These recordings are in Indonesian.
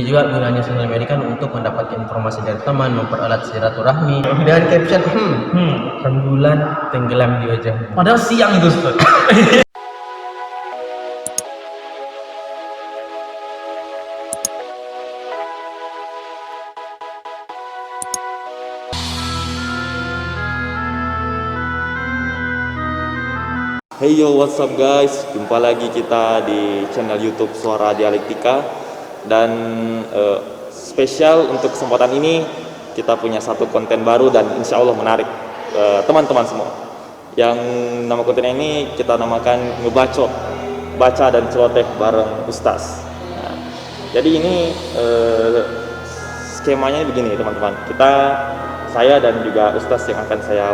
juga gunanya sosial media kan untuk mendapatkan informasi dari teman, mempererat silaturahmi. Dengan caption, rembulan tenggelam di wajahmu. Padahal siang itu, Ustaz. Hey yo, what's up guys? Jumpa lagi kita di channel YouTube Suara Dialektika. Dan spesial untuk kesempatan ini kita punya satu konten baru dan insya Allah menarik teman-teman semua. Yang nama konten ini kita namakan ngebacot, baca dan celoteh bareng Ustaz. Nah, jadi ini skemanya begini teman-teman. Saya dan juga Ustaz yang akan saya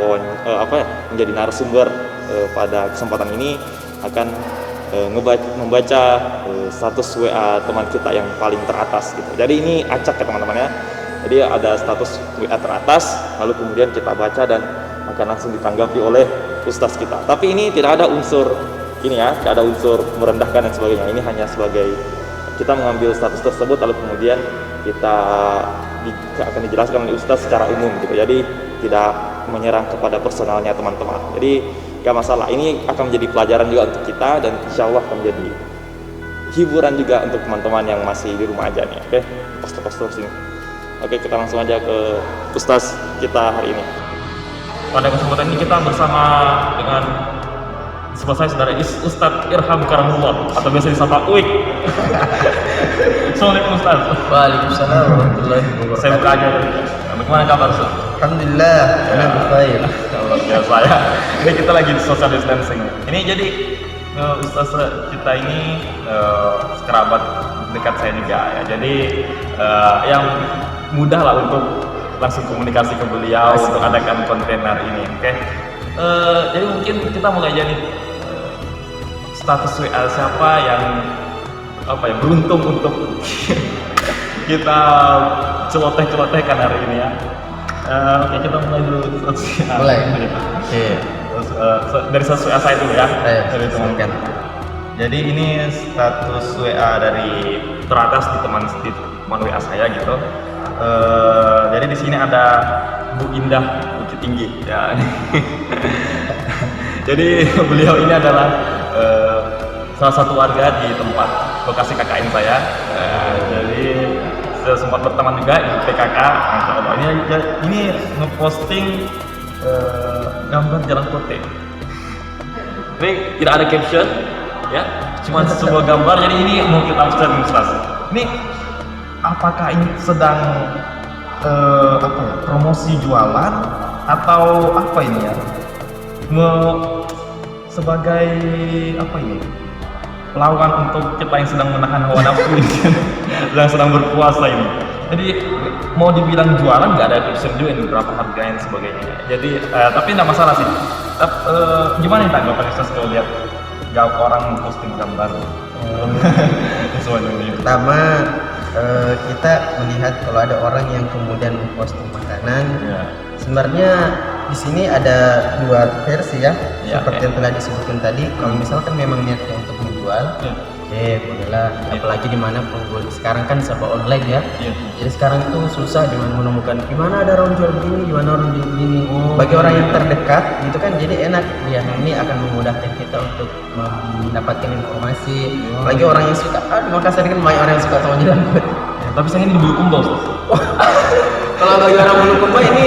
menjadi narasumber pada kesempatan ini akan membaca status WA teman kita yang paling teratas gitu. Jadi ini acak ya teman-teman ya. Jadi ada status WA teratas, lalu kemudian kita baca dan akan langsung ditanggapi oleh Ustaz kita. Tapi ini tidak ada unsur ini ya, tidak ada unsur merendahkan dan sebagainya. Ini hanya sebagai kita mengambil status tersebut lalu kemudian kita akan dijelaskan oleh Ustaz secara umum gitu. Jadi tidak menyerang kepada personalnya teman-teman. Jadi gak masalah, ini akan menjadi pelajaran juga untuk kita dan insya Allah akan menjadi hiburan juga untuk teman-teman yang masih di rumah aja nih. Oke, post terus ini. Oke, kita langsung aja ke Ustaz kita hari ini. Pada kesempatan ini kita bersama dengan saya saudara Ustadz Irham Karamullah atau biasa disapa Uik. Assalamualaikum Ustaz. Waalaikumsalam warahmatullahi wabarakatuh. Saya buka aja. Bagaimana kabar Ustaz? Alhamdulillah, saya berkhair. Luar biasa ya. Ini kita lagi di social distancing. Ini jadi Ustaz kita ini sekerabat dekat saya juga ya. Jadi yang mudah lah untuk langsung komunikasi ke beliau untuk adakan konten hari ini. Oke. Jadi mungkin kita mulai aja nih status WA siapa yang beruntung untuk kita celoteh-celotehkan hari ini ya. Oke, kita mulai dulu. Mulai. Iya. Dari status WA saya dulu ya. Dari teman. Jadi ini status WA dari teratas di teman WA saya gitu. Jadi di sini ada Bu Indah Bukit Tinggi ya. Jadi beliau ini adalah salah satu warga di tempat lokasi KKN saya. Jadi saya sempat berteman juga di PKK. Masya Allah. Ini ngeposting gambar jalan kote. Ini tidak ada caption, ya, cuma sebuah gambar. Jadi ini mau kita observasi Ustaz. Ini apakah ini sedang promosi jualan atau apa ini ya? Sebagai apa ini? Lawan untuk kita yang sedang menahan hawa nafsu yang sedang berpuasa ini. Jadi mau dibilang jualan nggak ada caption juga ini berapa harganya dan sebagainya. Jadi tapi nggak masalah sih. Gimana nih tanggapan Ustaz kalau lihat orang posting gambar? Pertama kita melihat kalau ada orang yang kemudian memposting makanan, sebenarnya di sini ada dua versi ya, seperti yang telah disebutkan tadi. Kalau misalkan memang niatnya untuk menjual, bolehlah. Apalagi di mana sekarang kan serba online ya. Jadi sekarang itu susah dengan menemukan di mana ada orang jual begini, di mana orang jual begini. Bagi orang yang terdekat itu kan jadi enak. Ya, ini akan memudahkan kita untuk mendapatkan informasi. Apalagi orang yang suka, di Makassar kan banyak orang yang suka sama jalan kut. Tapi saya ini di Bulukumba Ustaz. Kalau bagi orang Bulukumba ini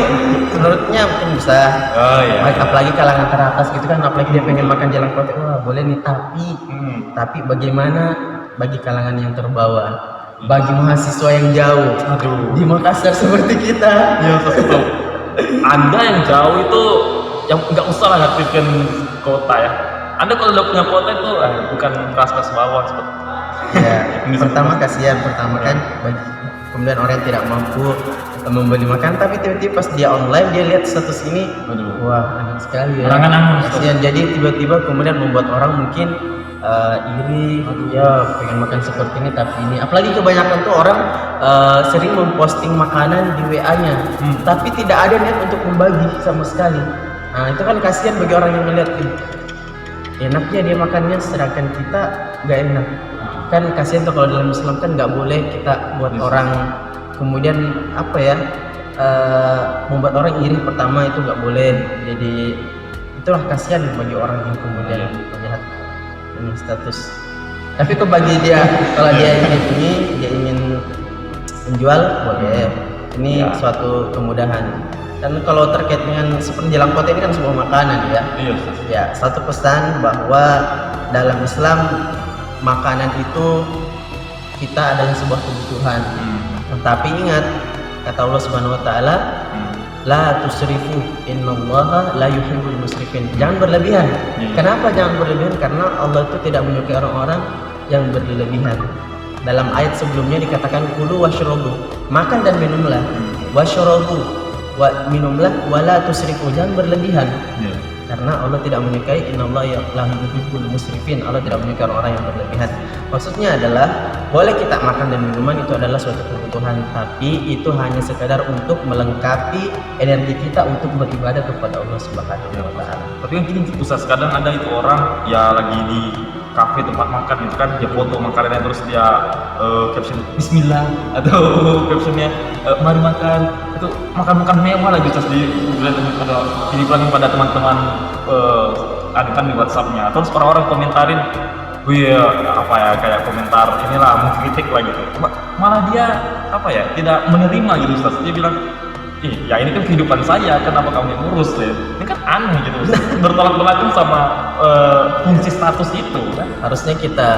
menurutnya mungkin bisa. Apalagi kalangan teratas gitu kan, apalagi dia pengen makan jalan kote, wah boleh nih. Tapi bagaimana bagi kalangan yang terbawa, bagi mahasiswa yang jauh, di Makassar seperti kita. Ya betul. Anda yang jauh itu yang nggak usah lah ngarepin kota ya. Anda kalau udah punya kota itu bukan kelas bawah seperti. Ya, pertama kasihan kan kemudian orang yang tidak mampu membeli makan, tapi tiba-tiba pas dia online dia lihat status ini, wah enak sekali ya. Kasihan, jadi tiba-tiba kemudian membuat orang mungkin iri, ya pengen makan seperti ini. Tapi ini apalagi kebanyakan tuh orang sering memposting makanan di WA-nya, tapi tidak ada niat untuk membagi sama sekali. Nah itu kan kasihan bagi orang yang melihat enaknya dia makannya sedangkan kita nggak enak. kan kasihan tuh kalau dalam Islam kan nggak boleh kita buat orang kemudian apa ya, membuat orang iri pertama itu nggak boleh. Jadi itulah kasihan bagi orang yang kemudian melihat ini status. Tapi kok bagi dia kalau dia ingin menjual boleh, ini suatu kemudahan. Dan kalau terkait dengan seperti jalan kota ini kan sebuah makanan ya. Ya, satu pesan bahwa dalam Islam makanan itu kita adalah sebuah kebutuhan. Tetapi ingat kata Allah Subhanahu wa taala, la tusrifu innallaha la yuhibbul musrifin. Jangan berlebihan. Kenapa jangan berlebihan? Karena Allah itu tidak menyukai orang-orang yang berlebihan. Dalam ayat sebelumnya dikatakan kulu washrabu, makan dan minumlah. Washrabu, minumlah wala tusrifu, jangan berlebihan. Karena Allah tidak menyukai innallaha la yuhibbul musrifin. Allah tidak menyukai orang yang berlebihan. Maksudnya adalah boleh kita makan dan minuman itu adalah suatu kebutuhan, tapi itu hanya sekadar untuk melengkapi energi kita untuk beribadah kepada Allah Subhanahu wa taala. Tapi kan gini Ustaz, kadang ada itu orang ya lagi di kafe tempat makan itu kan, dia foto makanannya terus dia caption Bismillah atau captionnya mari makan, itu makan mewah lagi terus dipilangin pada teman-teman adukan di WhatsAppnya, terus orang-orang komentarin, wih apa ya, kayak komentar inilah mengkritik lah gitu, malah dia apa ya, tidak menerima gitu Ustaz. Dia bilang, ya ini kan kehidupan saya, kenapa kamu yang ngurus ya? Ini kan aneh gitu, bertolak belakang sama fungsi status itu kan. Harusnya kita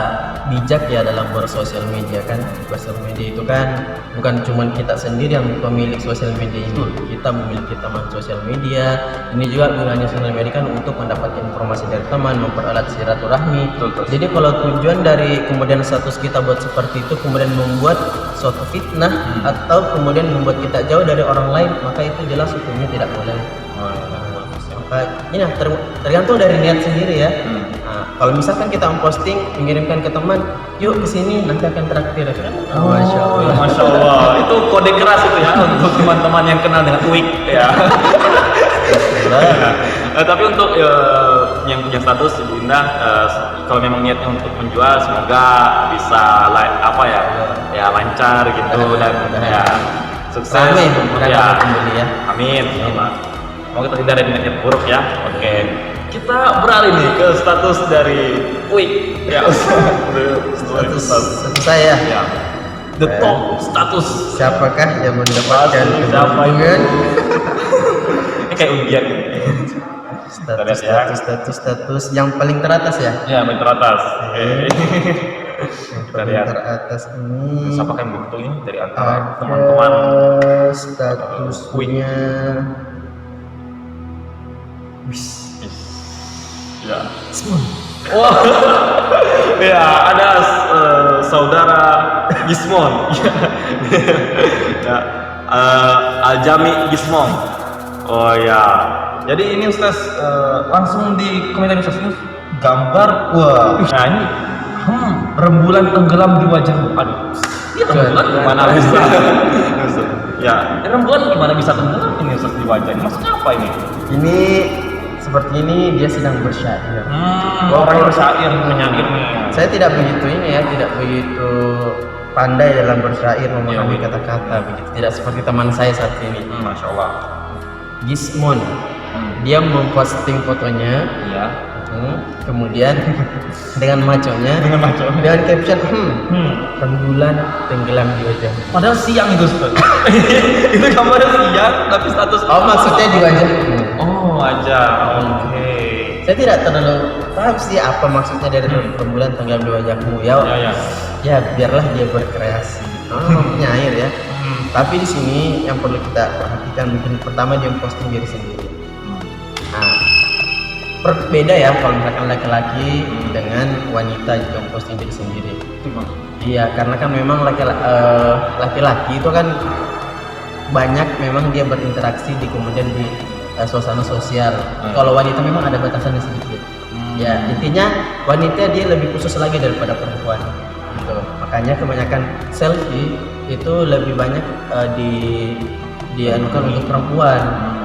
bijak ya dalam bersosial media kan. Sosial media itu kan bukan cuma kita sendiri yang pemilik sosial media itu, kita memiliki teman sosial media. Ini juga gunanya sosial media kan untuk mendapatkan informasi dari teman, mempererat silaturahmi. Jadi kalau tujuan dari kemudian status kita buat seperti itu kemudian membuat suatu fitnah atau kemudian membuat kita jauh dari orang lain, maka itu jelas hukumnya tidak boleh. Maka ini tergantung dari niat sendiri ya. Kalau misalkan kita memposting, mengirimkan ke teman, yuk kesini nanti akan traktir. Masya Allah, itu kode keras itu ya untuk teman-teman yang kenal dengan Uik ya. Tapi untuk yang punya status Ibu Indah, kalau memang niatnya untuk menjual, semoga bisa lancar gitu dan ya sukses. Amin. Ya. Ya. Amin. Semoga terhindar dari niat buruk ya. Oke. Kita beralih nih ke status dari Uik ya. Status saya. Ya. The top status. Siapakah yang mendapatkan Siapa hubungan? Ini kayak ujian. Status yang paling teratas ya? Ya, paling teratas. Kita lihat. Teratas ini. Siapakah yang butuh ini dari antara teman-teman? Statusnya. Ya. Wah. Ya, ada saudara Gismon. Ya. Aljami Gismon. Oh ya. Jadi ini Ustaz langsung di komentar Ustaz ini gambar. Wah. Nah ini rembulan tenggelam di wajahmu. Aduh. Ini rembulan gimana bisa? Ya, rembulan gimana bisa tenggelam ini Ustaz di wajah? Maksudnya apa ini? Ini seperti ini dia sedang bersyair. Orang bersyair penyair nih. Saya tidak begitu ini ya, tidak begitu pandai dalam bersyair memahami kata-kata begitu. Tidak seperti teman saya saat ini. Masya Allah. Gismon. Dia memposting fotonya. Iya. Kemudian dengan maconya, dengan caption rembulan tenggelam di wajah. Padahal siang itu Ustaz. Itu gambarnya siang tapi status Maksudnya di wajah. Oh, wajah. Oke. Saya tidak terlalu paham sih apa maksudnya dari rembulan tenggelam di wajahmu ya. Ya biarlah dia berkreasi. Penyair ya. Tapi di sini yang perlu kita perhatikan mungkin pertama dia posting diri sendiri. Berbeda ya kalau misalkan laki-laki dengan wanita juga memposting diri sendiri. Iya, karena kan memang laki-laki itu kan banyak memang dia berinteraksi di kemudian di suasana sosial. Kalau wanita memang ada batasannya sedikit. Ya intinya wanita dia lebih khusus lagi daripada perempuan. Gitu. Makanya kebanyakan selfie itu lebih banyak dianukan untuk perempuan.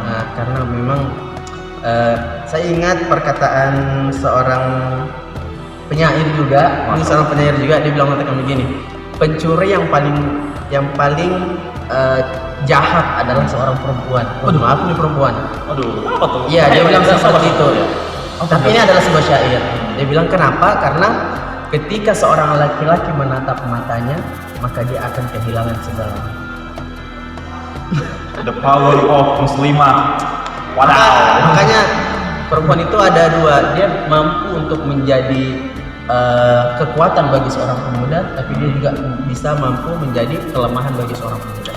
Nah, karena memang saya ingat perkataan seorang penyair juga, ini seorang penyair juga, dia bilang mengatakan begini, pencuri yang paling jahat adalah seorang perempuan. Waduh, maaf nih perempuan. Aduh, apa tuh? Iya, dia bilang seperti itu. Ya. Tapi ini adalah sebuah syair. Dia bilang kenapa? Karena ketika seorang laki-laki menatap matanya, maka dia akan kehilangan segala. The power of muslimah. Wadaw. Makanya perempuan itu ada dua, dia mampu untuk menjadi kekuatan bagi seorang pemuda, tapi dia juga bisa mampu menjadi kelemahan bagi seorang pemuda.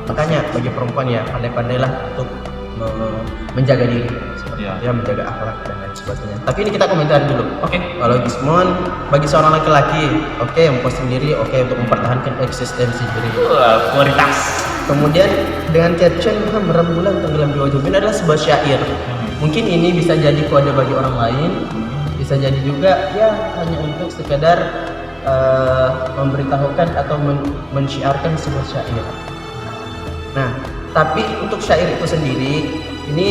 Makanya bagi perempuan ya pandai-pandailah untuk menjaga diri, ya menjaga akhlak dan lain sebagainya. Tapi ini kita komentar dulu. Oke. Kalau Gismon bagi seorang laki-laki, oke, memposting diri, oke, untuk mempertahankan eksistensi diri. Kualitas. Kemudian dengan caption berembulan tenggelam di wajah, ini adalah sebuah syair. Mungkin ini bisa jadi kode bagi orang lain, bisa jadi juga ya hanya untuk sekedar memberitahukan atau mensyiarkan sebuah syair. Nah, tapi untuk syair itu sendiri ini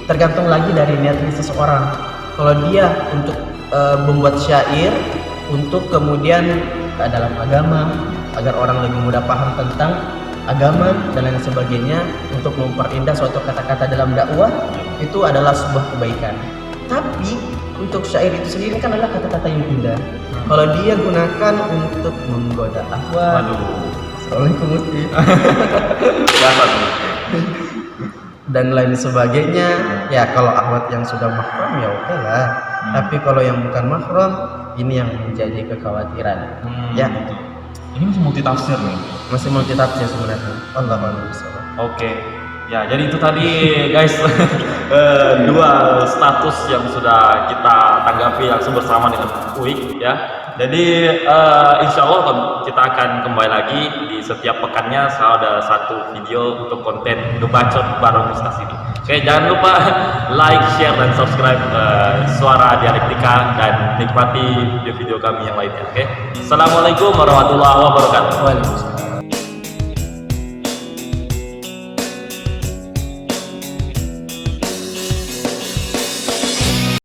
tergantung lagi dari niatnya seseorang. Kalau dia untuk membuat syair untuk kemudian dalam agama agar orang lebih mudah paham tentang agama dan lain sebagainya, untuk memperindah suatu kata-kata dalam dakwah, itu adalah sebuah kebaikan. Tapi untuk syair itu sendiri kan adalah kata-kata yang indah. Kalau dia gunakan untuk menggoda ahwat, Assalamualaikum Musti dan lain sebagainya, ya kalau ahwat yang sudah mahram ya oke lah. Tapi kalau yang bukan mahram, ini yang menjadi kekhawatiran. Ya, ini masih multi tafsir nih. Masih multi tafsir sebenarnya. Allahu a'lam. Oke. Ya, jadi itu tadi guys dua status yang sudah kita tanggapi langsung bersama dengan Uik ya. Jadi insya Allah kita akan kembali lagi di setiap pekannya selalu ada satu video untuk konten ngebacot bareng Ustaz ini. Oke, jangan lupa like, share, dan subscribe Suara Dialektika dan nikmati video-video kami yang lainnya. Oke, Assalamualaikum warahmatullahi wabarakatuh. Waalaikumsalam.